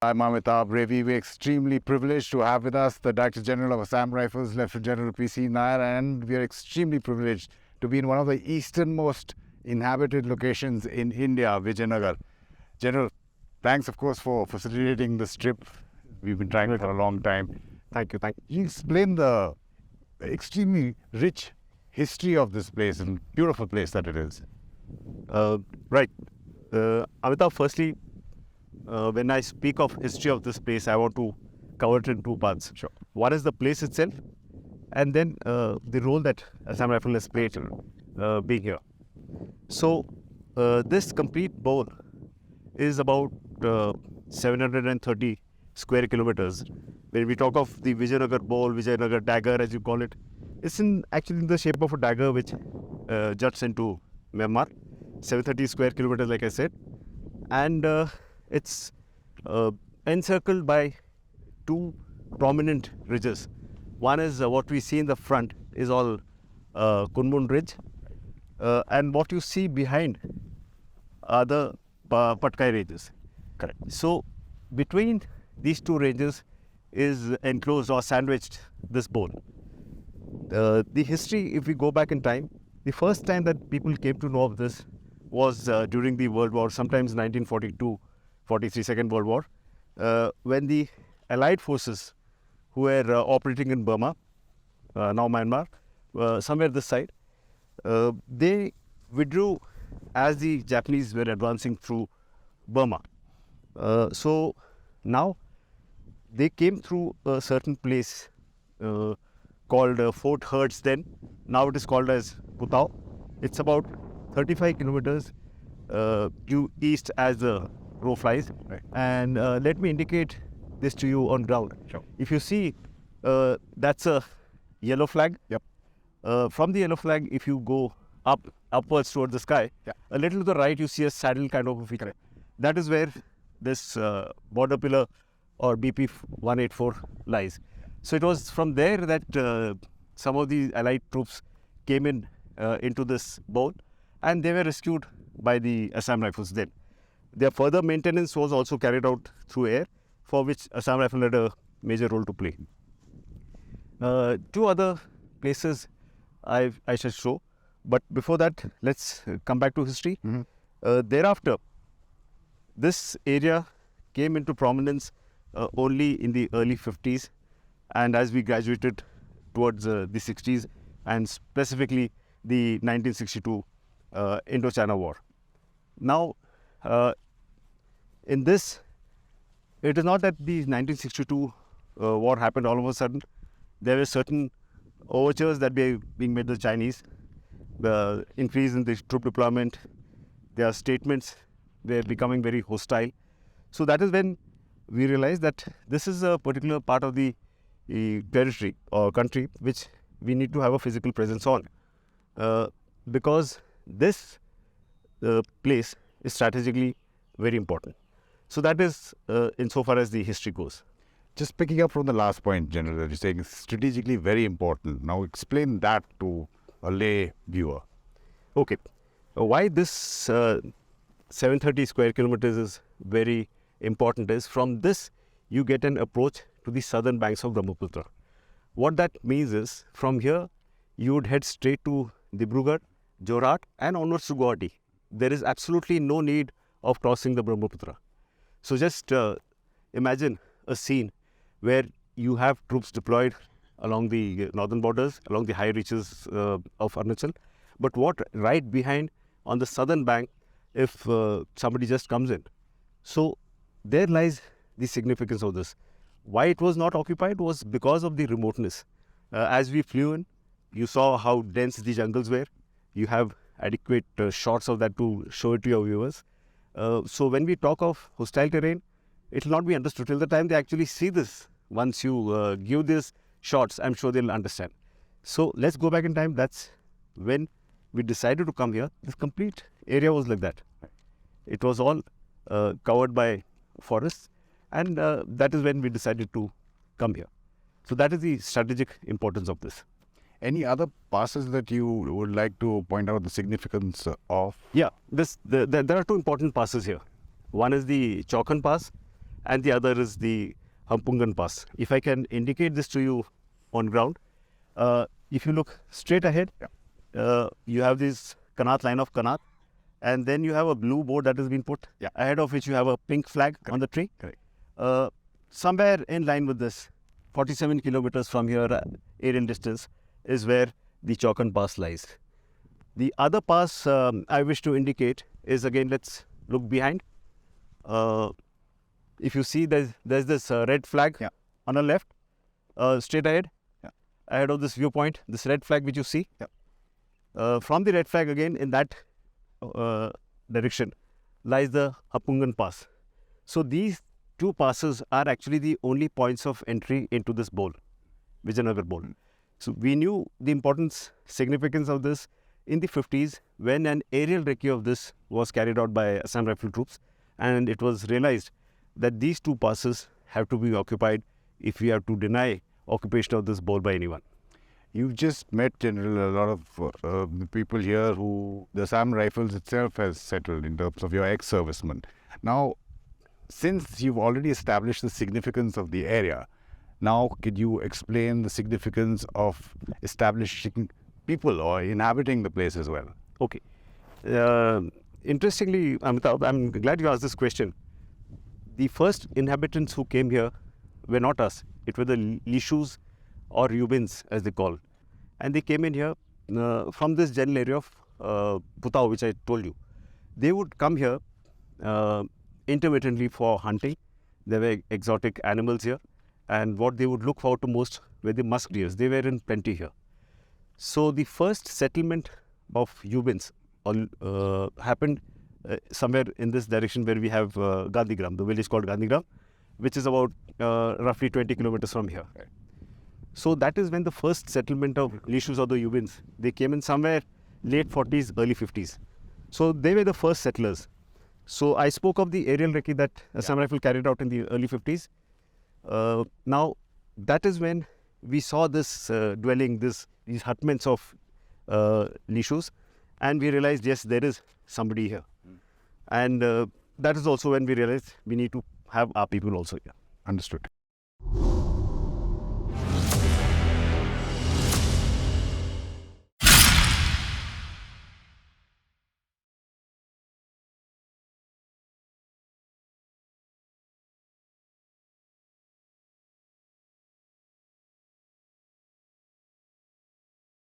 I'm Amitabh Revi. We're extremely privileged to have with us the Director General of Assam Rifles, Lieutenant General P.C. Nair, and we are extremely privileged to be in one of the easternmost inhabited locations in India, Vijaynagar. General, thanks of course for facilitating this trip. We've been trying for a long time. Thank you. You explain the extremely rich history of this place and beautiful place that it is. Right. Amitabh, firstly, when I speak of history of this place, I want to cover it in two parts. Sure. One is the place itself, and then the role that Assam Rifle has played being here. So, this complete bowl is about 730 square kilometers. When we talk of the Vijaynagar bowl, Vijaynagar dagger as you call it, it's actually in the shape of a dagger which juts into Myanmar. 730 square kilometers, like I said, and it's encircled by two prominent ridges. One is what we see in the front is all Kunmun Ridge, and what you see behind are the Patkai ranges. Correct. So between these two ranges is enclosed or sandwiched this bowl. The history, if we go back in time, the first time that people came to know of this was during the World War, sometimes 1942-43, Second World War, when the Allied forces who were operating in Burma, now Myanmar, somewhere this side, they withdrew as the Japanese were advancing through Burma. So now they came through a certain place called Fort Hertz then. Now it is called as Putao. It's about 35 kilometers due east as the crow flies. Right. And let me indicate this to you on ground. Sure. If you see, that's a yellow flag. Yep. From the yellow flag, if you go upwards toward the sky, Yeah. a little to the right, you see a saddle kind of a feature. Correct. That is where this border pillar or BP 184 lies. So it was from there that some of the Allied troops came in into this bowl, and they were rescued by the Assam Rifles then. Their further maintenance was also carried out through air, for which Assam Rifle had a major role to play. Two other places I shall show, but before that, let's come back to history. Mm-hmm. Thereafter, this area came into prominence only in the early 50s, and as we graduated towards the 60s, and specifically the 1962 Indo-China War. Now, in this, it is not that the 1962 war happened all of a sudden. There were certain overtures that were being made to the Chinese, the increase in the troop deployment, their statements were becoming very hostile. So that is when we realized that this is a particular part of the territory or country which we need to have a physical presence on, because this place is strategically very important. So that is insofar as the history goes. Just picking up from the last point, General, that you're saying is strategically very important. Now explain that to a lay viewer. Okay. Why this 730 square kilometers is very important is from this you get an approach to the southern banks of Brahmaputra. What that means is from here you would head straight to Dibrugarh, Jorhat and onwards to Guwahati. There is absolutely no need of crossing the Brahmaputra. So just imagine a scene where you have troops deployed along the northern borders, along the high reaches of Arunachal, but what right behind on the southern bank if somebody just comes in. So there lies the significance of this. Why it was not occupied was because of the remoteness. As we flew in, you saw how dense the jungles were. You have adequate shots of that to show it to your viewers. So when we talk of hostile terrain, it will not be understood till the time they actually see this. Once you give these shots, I'm sure they'll understand. So let's go back in time. That's when we decided to come here. This complete area was like that. It was all covered by forests, and that is when we decided to come here. So that is the strategic importance of this. Any other passes that you would like to point out the significance of? Yeah, there are two important passes here. One is the Chaukan Pass, and the other is the Hampungan Pass. If I can indicate this to you on ground, if you look straight ahead, you have this Kanat, line of Kanat, and then you have a blue board that has been put, ahead of which you have a pink flag on the tree. Somewhere in line with this, 47 kilometers from here, aerial distance, is where the Chaukan Pass lies. The other pass I wish to indicate is, again, let's look behind. If you see, there's this red flag on the left, straight ahead, ahead of this viewpoint, this red flag which you see. From the red flag, again, in that direction, lies the Hampungan Pass. So these two passes are actually the only points of entry into this bowl, Vijaynagar bowl. So we knew the importance, significance of this in the 50s when an aerial recce of this was carried out by Assam Rifle troops, and it was realized that these two passes have to be occupied if we have to deny occupation of this bowl by anyone. You've just met, General, a lot of the people here who the Assam Rifles itself has settled in terms of your ex-servicemen. Now, since you've already established the significance of the area, now could you explain the significance of establishing people or inhabiting the place as well? Okay. Interestingly, Amitabh, I'm glad you asked this question. The first inhabitants who came here were not us. It were the Lishus or Yubins, as they call. And they came in here from this general area of Putao, which I told you. They would come here intermittently for hunting. There were exotic animals here. And what they would look forward to most were the musk deers. They were in plenty here. So the first settlement of Yubins happened somewhere in this direction where we have Gandhigram, the village called Gandhigram, which is about roughly 20 kilometers from here. So that is when the first settlement of Lishus or the Yubins, they came in somewhere late 40s, early 50s. So they were the first settlers. So I spoke of the aerial recce that Assam Rifle carried out in the early 50s. Now that is when we saw this dwelling, these hutments of Lishus, and we realized, yes, there is somebody here. And that is also when we realized we need to have our people also here. Understood.